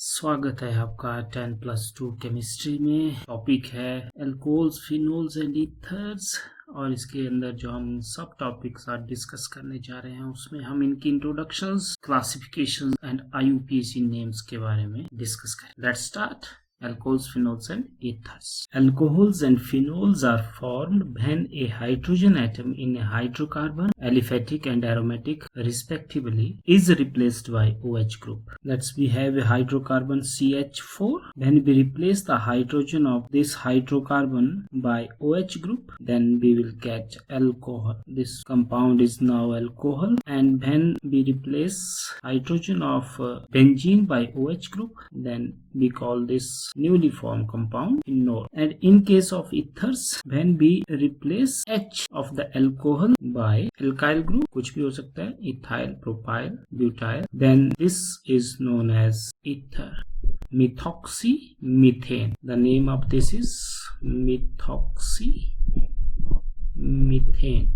स्वागत है आपका 10+2 केमिस्ट्री में। टॉपिक है एल्कोहल्स, फिनोल्स एंड ईथर्स और इसके अंदर जो हम सब टॉपिक्स आज डिस्कस करने जा रहे हैं उसमें हम इनकी introductions, classification and IUPAC names के बारे में डिस्कस करें। Let's start. Alcohols, phenols and ethers. Alcohols and phenols are formed when a hydrogen atom in a hydrocarbon, aliphatic and aromatic respectively, is replaced by OH group. We have a hydrocarbon CH4. When we replace the hydrogen of this hydrocarbon by OH group, then we will get alcohol. This compound is now alcohol. And when we replace hydrogen of benzene by OH group, then we call this newly formed compound phenol. And in case of ethers, when we replace H of the alcohol by alkyl group, कुछ भी हो सकता है, ethyl, propyl, butyl, then this is known as ether. Methoxymethane. The name of this is methoxymethane.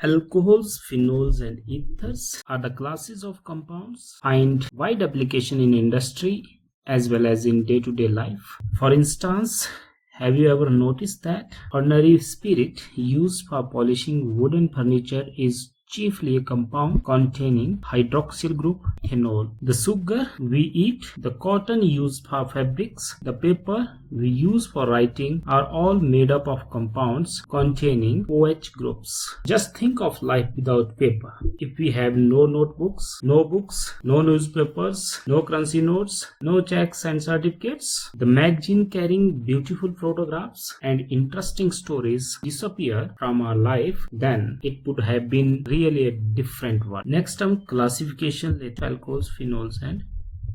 Alcohols, phenols and ethers are the classes of compounds find wide application in industry as well as in day-to-day life. For instance, have you ever noticed that ordinary spirit used for polishing wooden furniture is chiefly a compound containing hydroxyl group phenol? The sugar we eat, the cotton used for fabrics, the paper we use for writing are all made up of compounds containing OH groups. Just think of life without paper. If we have no notebooks, no books, no newspapers, no crunchy notes, no checks and certificates, the magazine carrying beautiful photographs and interesting stories disappear from our life, then it would have been really a different one. Next हम classification लेते हैं alcohols, phenols and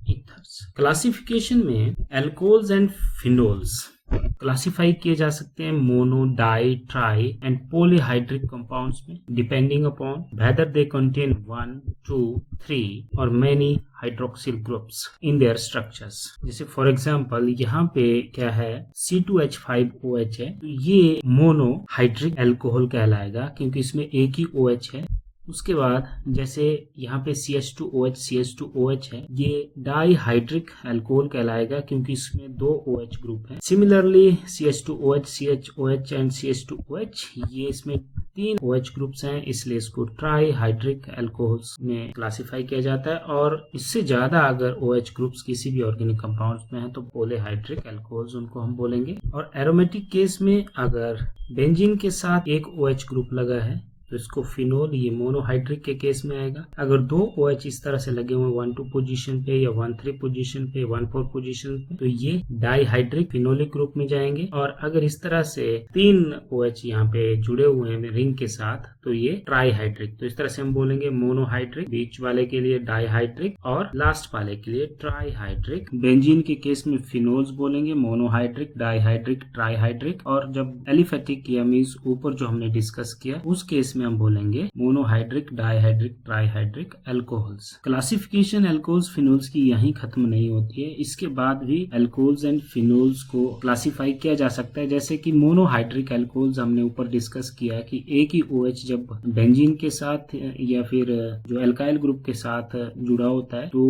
ethers. Classification में alcohols and phenols classify किए जा सकते हैं mono, di, tri and polyhydric compounds में, depending upon whether they contain 1, 2, 3 और many hydroxyl groups in their structures. जैसे फॉर एग्जांपल यहाँ पे क्या है, C2H5OH है, तो ये मोनो हाइड्रिक एल्कोहल कहलाएगा क्योंकि इसमें एक ही OH है। उसके बाद जैसे यहाँ पे CH2OH है, ये डाईहाइड्रिक अल्कोहल कहलाएगा क्योंकि इसमें दो OH ग्रुप हैं। Similarly CH2OH, CHOH and CH2OH, ये इसमें 3 OH ग्रुप्स हैं, इसलिए इसको ट्राईहाइड्रिक अल्कोहल्स में क्लासिफाई किया जाता है। और इससे ज्यादा अगर OH ग्रुप्स किसी भी ऑर्गेनिक कंपाउंड्स में है तो पॉलीहाइड्रिक अल्कोहल्स उनको हम बोलेंगे। और एरोमेटिक केस में अगर बेंजीन के साथ एक OH ग्रुप लगा है तो इसको फिनोल, ये मोनोहाइड्रिक के केस में आएगा। अगर दो OH इस तरह से लगे हुए 1-2 पोजीशन पे या 1-3 पोजीशन पे, 1-4 पोजीशन पे, तो ये डाईहाइड्रिक फिनोलिक ग्रुप में जाएंगे। और अगर इस तरह से 3 OH यहाँ पे जुड़े हुए हैं रिंग के साथ तो ये ट्राईहाइड्रिक। तो इस तरह से हम बोलेंगे मोनोहाइड्रिक, बीच वाले के लिए डाईहाइड्रिक और लास्ट वाले के लिए ट्राईहाइड्रिक। बेंजीन के केस में फिनोल्स बोलेंगे, मोनोहाइड्रिक, डाईहाइड्रिक, ट्राईहाइड्रिक। और जब एलिफेटिक या मींस ऊपर जो हमने डिस्कस किया उस केस में हम बोलेंगे monohydric, dihydric, trihydric alcohols. Classification alcohols, phenols की यहीं खत्म नहीं होती है, इसके बाद भी अल्कोहल्स एंड फिनोल्स को क्लासिफाई किया जा सकता है। जैसे कि मोनोहाइड्रिक अल्कोहल्स हमने ऊपर डिस्कस किया कि एक ही OH जब बेंजीन के साथ या फिर जो अल्काइल ग्रुप के साथ जुड़ा होता है तो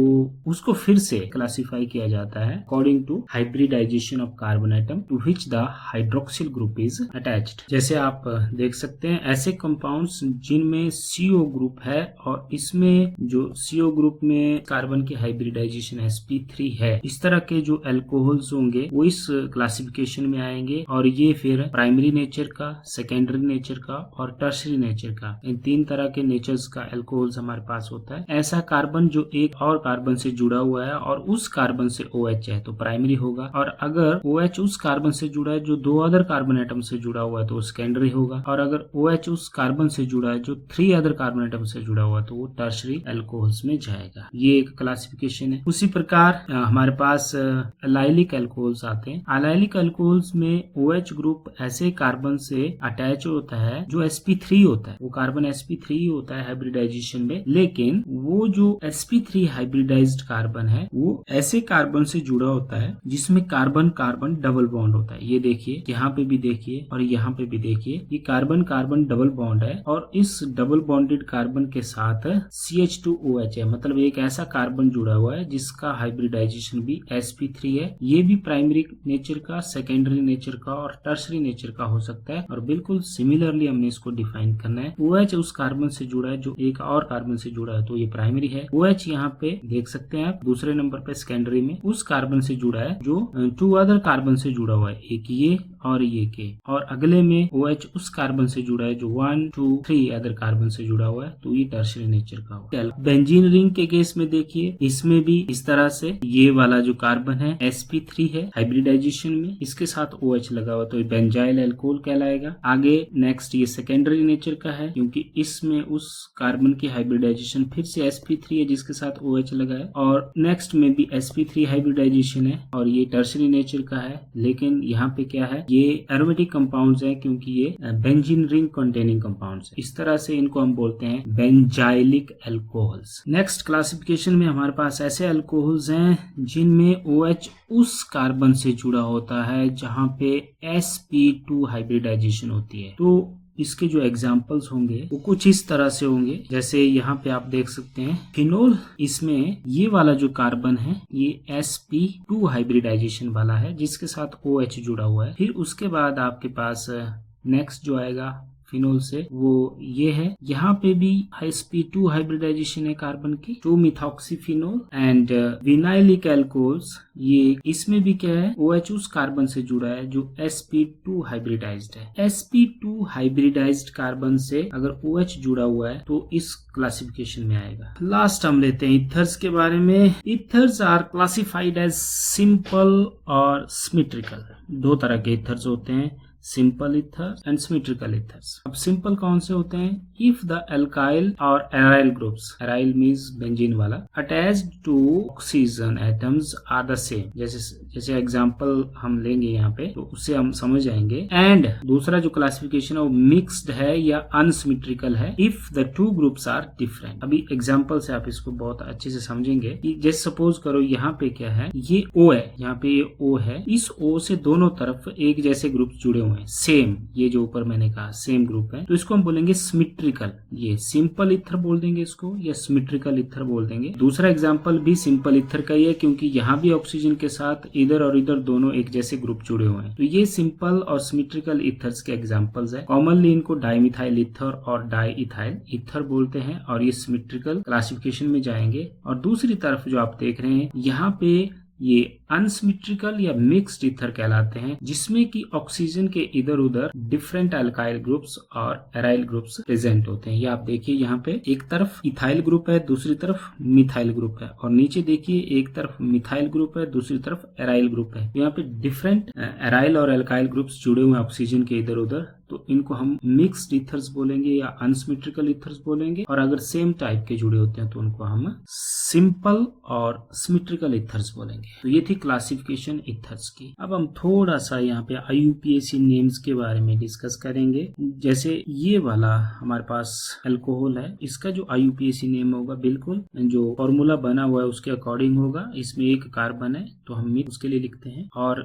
उसको फिर से क्लासिफाई किया जाता है according to hybridization of carbon atom to which the hydroxyl group is attached. जैसे आप देख सकते हैं ऐसे कंपाउंड्स जिनमें CO ग्रुप है और इसमें जो CO ग्रुप में कार्बन की हाइब्रिडाइजेशन sp3 है, इस तरह के जो अल्कोहल्स होंगे वो इस क्लासिफिकेशन में आएंगे। और ये फिर प्राइमरी नेचर का, सेकेंडरी नेचर का और टर्शरी नेचर का, इन 3 तरह के नेचर्स का अल्कोहल्स हमारे पास होता है। ऐसा कार्बन जो एक और कार्बन से जुड़ा हुआ है और उस कार्बन से OH है तो प्राइमरी होगा, और अगर OH उस कार्बन से जुड़ा है जो 2 अदर कार्बन एटम से जुड़ा हुआ है तो वो सेकेंडरी होगा, और अगर OH उस कार्बन से जुड़ा है जो 3 अदर कार्बन एटम से जुड़ा हुआ तो वो टर्शरी अल्कोहल्स में जाएगा। ये एक क्लासिफिकेशन है। उसी प्रकार हमारे पास अलाइलिक अल्कोहल्स आते हैं। अलाइलिक अल्कोहल्स में OH ग्रुप ऐसे कार्बन से अटैच होता है जो sp3 होता है, वो कार्बन sp3 होता है हाइब्रिडाइजेशन में, लेकिन वो जो sp3 हाइब्रिडाइज्ड कार्बन है वो ऐसे कार्बन से जुड़ा होता है जिसमें कार्बन कार्बन डबल बॉन्ड होता है। ये देखिए, यहाँ पे भी देखिए और यहाँ पे भी देखिए, ये कार्बन कार्बन डबल बॉन्ड है और इस डबल बॉन्डेड कार्बन के साथ CH2OH है, मतलब एक ऐसा कार्बन जुड़ा हुआ है जिसका हाइब्रिडाइजेशन भी sp3 है। ये भी प्राइमरी नेचर का, सेकेंडरी नेचर का और टर्सरी नेचर का हो सकता है। और बिल्कुल सिमिलरली हमने इसको डिफाइन करना है। OH उस कार्बन से जुड़ा है जो एक और कार्बन से जुड़ा है, तो ये प्राइमरी है। OH यहाँ पे देख सकते हैं आप दूसरे नंबर पे सेकेंडरी में उस कार्बन से जुड़ा है जो 2 अदर कार्बन से जुड़ा हुआ है, एक ये और ये के, और अगले में OH उस कार्बन से जुड़ा है जो 1, 2, 3 अदर कार्बन से जुड़ा हुआ है, तो ये टर्शियरी नेचर का हुआ। बेंजीन रिंग के केस में देखिए, इसमें भी इस तरह से ये वाला जो कार्बन है sp3 है हाइब्रिडाइजेशन में, इसके साथ OH लगा हुआ, तो ये बेंजाइल अल्कोहल कहलाएगा। आगे नेक्स्ट ये सेकेंडरी नेचर का है क्योंकि इसमें उस कार्बन की हाइब्रिडाइजेशन फिर से sp3 है जिसके साथ OH लगा है, और नेक्स्ट में भी sp3 हाइब्रिडाइजेशन है और ये टर्शियरी नेचर का है। लेकिन यहाँ पे क्या है, ये एरोमेटिक कंपाउंड्स हैं क्योंकि ये बेंजीन रिंग कंटेनिंग कंपाउंड्स है। इस तरह से इनको हम बोलते हैं बेंजाइलिक अल्कोहल्स। नेक्स्ट क्लासिफिकेशन में हमारे पास ऐसे अल्कोहल्स हैं जिनमें OH उस कार्बन से जुड़ा होता है जहां पे sp2 हाइब्रिडाइजेशन होती है। तो इसके जो एग्जाम्पल्स होंगे वो कुछ इस तरह से होंगे, जैसे यहाँ पे आप देख सकते हैं फिनोल, इसमें ये वाला जो कार्बन है ये sp2 हाइब्रिडाइजेशन वाला है जिसके साथ OH जुड़ा हुआ है। फिर उसके बाद आपके पास नेक्स्ट जो आएगा फिनोल से वो ये है, यहाँ पे भी sp2 हाइब्रिडाइजेशन है कार्बन की, 2 मिथॉक्सीफिनोल एंड विनाइलिक अल्कोहल्स। ये इसमें भी क्या है, OH उस कार्बन से जुड़ा है जो sp2 हाइब्रिडाइज्ड है। sp2 हाइब्रिडाइज्ड कार्बन से अगर OH जुड़ा हुआ है तो इस क्लासिफिकेशन में आएगा। लास्ट हम लेते हैं इथर्स के बारे में। Ethers are classified as simple और सिमेट्रिकल। 2 तरह के इथर्स होते हैं, simple ethers and symmetrical ethers. अब सिंपल कौन से होते हैं, इफ द एल्काइल और aryl groups, aryl means benzene वाला, attached to oxygen atoms are the same. जैसे एग्जांपल हम लेंगे यहाँ पे तो उससे हम समझ जाएंगे। एंड दूसरा जो क्लासिफिकेशन है वो मिक्स्ड है या अनसिमेट्रिकल है if the 2 groups are different. अभी एग्जांपल से आप इसको बहुत अच्छे से समझेंगे कि जैसे सपोज करो यहाँ पे क्या है, ये O है, यहाँ पे ये O है, इस O से दोनों तरफ एक जैसे ग्रुप जुड़े हुए हैं, सेम, ये जो ऊपर मैंने कहा सेम ग्रुप है, तो इसको हम बोलेंगे सिमेट्रिकल। ये सिंपल इथर बोल देंगे इसको या सिमेट्रिकल इथर बोल देंगे। दूसरा एग्जांपल भी सिंपल इथर का ही है क्योंकि यहाँ भी ऑक्सीजन के साथ इधर और इधर दोनों एक जैसे ग्रुप जुड़े हुए हैं, तो ये सिंपल और सिमेट्रिकल इथर्स के एग्जांपल्स है। कॉमनली इनको डाइमिथाइल इथर और डाई इथाइल इथर बोलते हैं और ये सिमेट्रिकल क्लासिफिकेशन में जाएंगे। और दूसरी तरफ जो आप देख रहे हैं यहाँ पे ये अनसिमेट्रिकल या मिक्स्ड इथर कहलाते हैं जिसमें कि ऑक्सीजन के इधर उधर डिफरेंट अल्काइल ग्रुप्स और एराइल ग्रुप्स प्रेजेंट होते हैं। ये आप देखिए यहाँ पे एक तरफ इथाइल ग्रुप है, दूसरी तरफ मिथाइल ग्रुप है, और नीचे देखिए एक तरफ मिथाइल ग्रुप है, दूसरी तरफ एराइल ग्रुप है। यहाँ पे डिफरेंट एराइल और अल्काइल ग्रुप्स जुड़े हुए हैं ऑक्सीजन के इधर उधर, तो इनको हम मिक्स्ड इथर्स बोलेंगे या अनसिमेट्रिकल इथर्स बोलेंगे। और अगर सेम टाइप के जुड़े होते हैं तो उनको हम सिंपल और सिमेट्रिकल इथर्स बोलेंगे। तो ये थी क्लासिफिकेशन इथर्स की। अब हम थोड़ा सा यहाँ पे IUPAC नेम्स के बारे में डिस्कस करेंगे। जैसे ये वाला हमारे पास अल्कोहल है, इसका जो IUPAC नेम होगा बिल्कुल जो फॉर्मूला बना हुआ है उसके अकॉर्डिंग होगा। इसमें एक कार्बन है तो हम उसके लिए लिखते हैं, और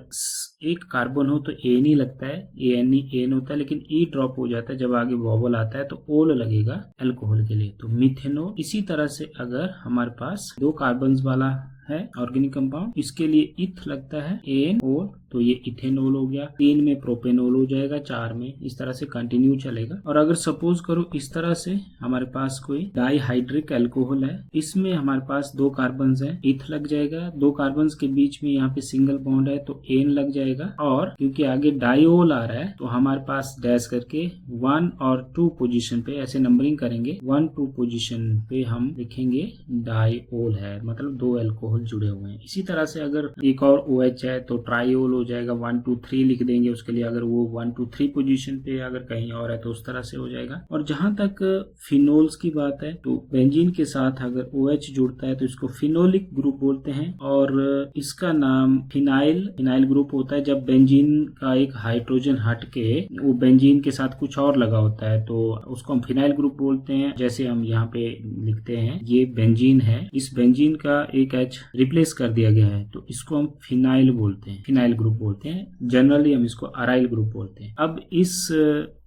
एक कार्बन हो तो एन ही लगता है, एन होता है, लेकिन ई ड्रॉप हो जाता है जब आगे वॉवल आता है तो ओल लगेगा अल्कोहल के लिए, तो मिथेनॉल। इसी तरह से अगर हमारे पास 2 कार्बन वाला है ऑर्गेनिक कंपाउंड, इसके लिए इथ लगता है एन ओ, तो ये इथेनॉल हो गया। 3 में प्रोपेनॉल हो जाएगा, 4 में, इस तरह से कंटिन्यू चलेगा। और अगर सपोज करो इस तरह से हमारे पास कोई डाईहाइड्रिक अल्कोहल है, इसमें हमारे पास 2 कार्बन है, इथ लग जाएगा, 2 कार्बन के बीच में यहाँ पे सिंगल बॉन्ड है तो एन लग जाएगा, और क्योंकि आगे डाइओल आ रहा है तो हमारे पास डैश करके 1 और 2 पोजीशन पे ऐसे नंबरिंग करेंगे, 1-2 पोजीशन पे हम लिखेंगे डाइओल है, मतलब 2 अल्कोहल जुड़े हुए हैं। इसी तरह से अगर एक और OH है तो ट्राइओल हो जाएगा, 1-2-3 लिख देंगे उसके लिए, अगर वो 1-2-3 पोजीशन पे अगर कहीं और है तो उस तरह से हो जाएगा। और जहां तक फिनोल्स की बात है तो बेंजीन के साथ अगर OH जुड़ता है तो इसको फिनोलिक ग्रुप बोलते हैं, और इसका नाम फिनाइल ग्रुप होता है जब बेंजीन का एक हाइड्रोजन हट के वो बेंजीन के साथ कुछ और लगा होता है तो उसको हम फिनाइल ग्रुप बोलते हैं। जैसे हम यहाँ पे लिखते हैं ये बेंजीन है, इस बेंजीन का एक H रिप्लेस कर दिया गया है तो इसको हम फिनाइल बोलते हैं, फिनाइल ग्रुप बोलते हैं। जनरली हम इसको अराइल ग्रुप बोलते हैं। अब इस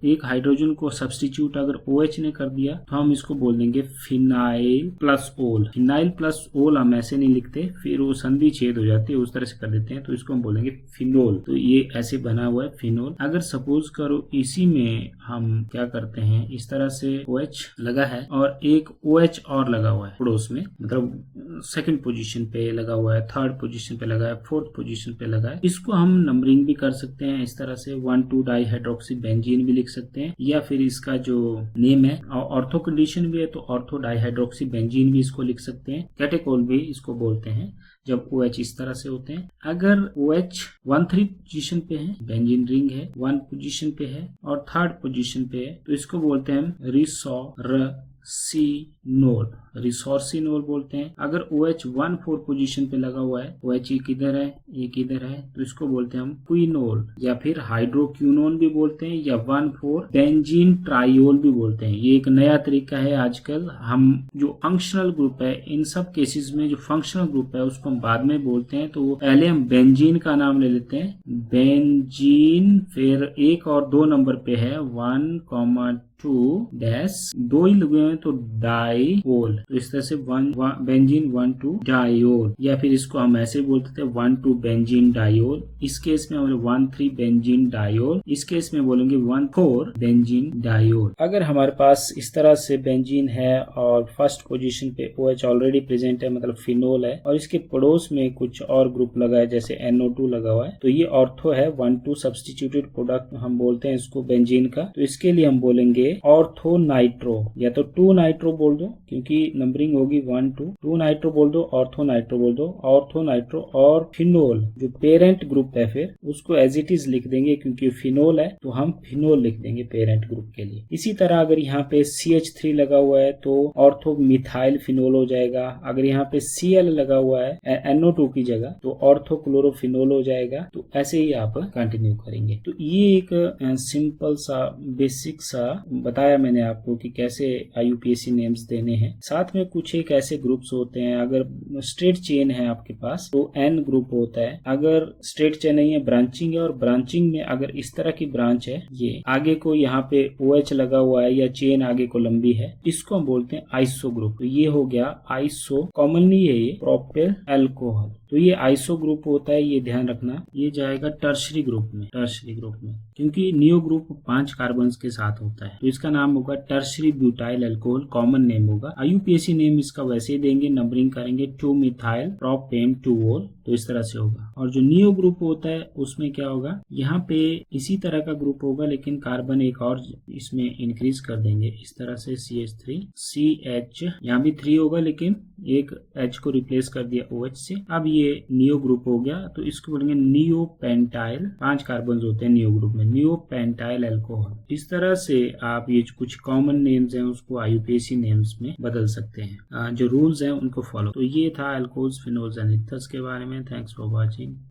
एक हाइड्रोजन को सब्स्टिट्यूट अगर OH ने कर दिया तो हम इसको बोल देंगे फिनाइल प्लस ओल। फिनाइल प्लस ओल हम ऐसे नहीं लिखते, फिर वो संधि छेद हो जाती है, उस तरह से कर देते हैं, तो इसको हम बोलेंगे फिनोल। तो ये ऐसे बना हुआ है फिनोल। अगर सपोज करो इसी में हम क्या करते हैं, इस तरह से OH लगा है और एक OH और लगा हुआ है पड़ोस में, मतलब सेकंड पोजीशन पे लगा हुआ है, थर्ड पोजीशन पे लगा है, फोर्थ पोजीशन पे लगा है, इसको हम नंबरिंग भी कर सकते हैं इस तरह से 1,2 डाइहाइड्रोक्सी बेंजीन भी लिख सकते हैं, या फिर इसका जो नेम है ऑर्थो कंडीशन भी है तो ऑर्थो डाइहाइड्रोक्सी बेंजीन भी इसको लिख सकते हैं। कैटेकोल भी इसको बोलते हैं जब OH इस तरह से होते हैं। अगर OH 1,3 पोजीशन पे है, बेंजीन रिंग है 1 पोजीशन पे है और थर्ड पोजीशन पे है, तो इसको बोलते हैं हम रिसोर्सिनोल, रिसोर्सिनोल बोलते हैं। अगर OH 1,4 पोजीशन पे लगा हुआ है, OH एक इधर है एक इधर है, तो इसको बोलते हैं हम क्विनोल या फिर हाइड्रोक्विनोन भी बोलते हैं, या 1,4 बेंजीन ट्राइयोल भी बोलते हैं। ये एक नया तरीका है आजकल। हम जो फंक्शनल ग्रुप है, इन सब केसेस में जो फंक्शनल ग्रुप है उसको हम बाद में बोलते हैं, तो पहले हम बेंजीन का नाम ले लेते हैं, बेंजीन, फिर 1 और 2 नंबर पे है 1,2 दो ही लगे हैं तो डाइओल, तो इस तरह से बेंजीन 1,2 डाइओल, या फिर इसको हम ऐसे बोलते थे 1,2 बेंजीन डाइओल। इस केस में हम 1,3 बेंजीन डाइओल, इस केस में बोलेंगे 1,4 बेंजीन डाइओल। अगर हमारे पास इस तरह से बेंजीन है और फर्स्ट पोजीशन पे OH ऑलरेडी प्रेजेंट है, मतलब फिनोल है, और इसके पड़ोस में कुछ और ग्रुप लगा है जैसे NO2 लगा हुआ है, तो ये ऑर्थो है 1,2 सब्स्टिट्यूटेड प्रोडक्ट हम बोलते हैं इसको बेंजीन का। तो इसके लिए हम बोलेंगे ऑर्थो नाइट्रो, या तो 2 नाइट्रो बोल दो क्योंकि नंबरिंग होगी 1, 2 नाइट्रो बोल दो, ऑर्थो नाइट्रो बोल दो, ऑर्थो नाइट्रो। और फिनोल जो पेरेंट ग्रुप है फिर उसको एज इट इज लिख देंगे, क्योंकि फिनोल है तो हम फिनोल लिख देंगे पेरेंट ग्रुप के लिए। इसी तरह अगर यहाँ पे CH3 लगा हुआ है तो ऑर्थो मिथाइल फिनोल हो जाएगा। अगर यहाँ पे Cl लगा हुआ है NO2 की जगह तो ऑर्थो क्लोरोफिनोल हो जाएगा। तो ऐसे ही आप कंटिन्यू करेंगे। तो ये एक सिंपल सा बेसिक सा बताया मैंने आपको कि कैसे IUPAC नेम्स देने हैं। साथ में कुछ एक ऐसे ग्रुप्स होते हैं, अगर स्ट्रेट चेन है आपके पास तो N ग्रुप होता है, अगर स्ट्रेट चेन नहीं है ब्रांचिंग है, और ब्रांचिंग में अगर इस तरह की ब्रांच है, ये आगे को यहाँ पे OH लगा हुआ है या चेन आगे को लंबी है, इसको हम बोलते हैं आइसो ग्रुप। तो ये हो गया आइसो, कॉमनली है ये प्रोपेल अल्कोहल। तो ये आइसो ग्रुप होता है, ये ध्यान रखना। ये जाएगा टर्शरी ग्रुप में, टर्शरी ग्रुप में, क्योंकि नियो ग्रुप 5 कार्बन के साथ होता है, तो इसका नाम होगा tertiary butyl alcohol, common name होगा। IUPAC नेम इसका वैसे ही देंगे, नंबरिंग करेंगे 2 मिथाइल प्रोपेन 2-ओल, तो इस तरह से होगा। और जो नियो ग्रुप होता है उसमें क्या होगा, यहाँ पे इसी तरह का ग्रुप होगा लेकिन कार्बन एक और इसमें इंक्रीज कर देंगे, इस तरह से CH3 CH, यहाँ भी 3 होगा लेकिन एक H को रिप्लेस कर दिया OH से। अब ये नियो ग्रुप हो गया, तो इसको बोलेंगे नियो पेंटाइल, 5 कार्बन होते हैं नियो ग्रुप में, नियो पेंटाइल अल्कोहल। इस तरह से आप ये कुछ कॉमन नेम्स हैं उसको IUPAC नेम्स में बदल सकते हैं, जो रूल्स हैं उनको फॉलो। तो ये था अल्कोहल्स, फिनोल्स एंड ईथर्स के बारे में। Thanks for watching.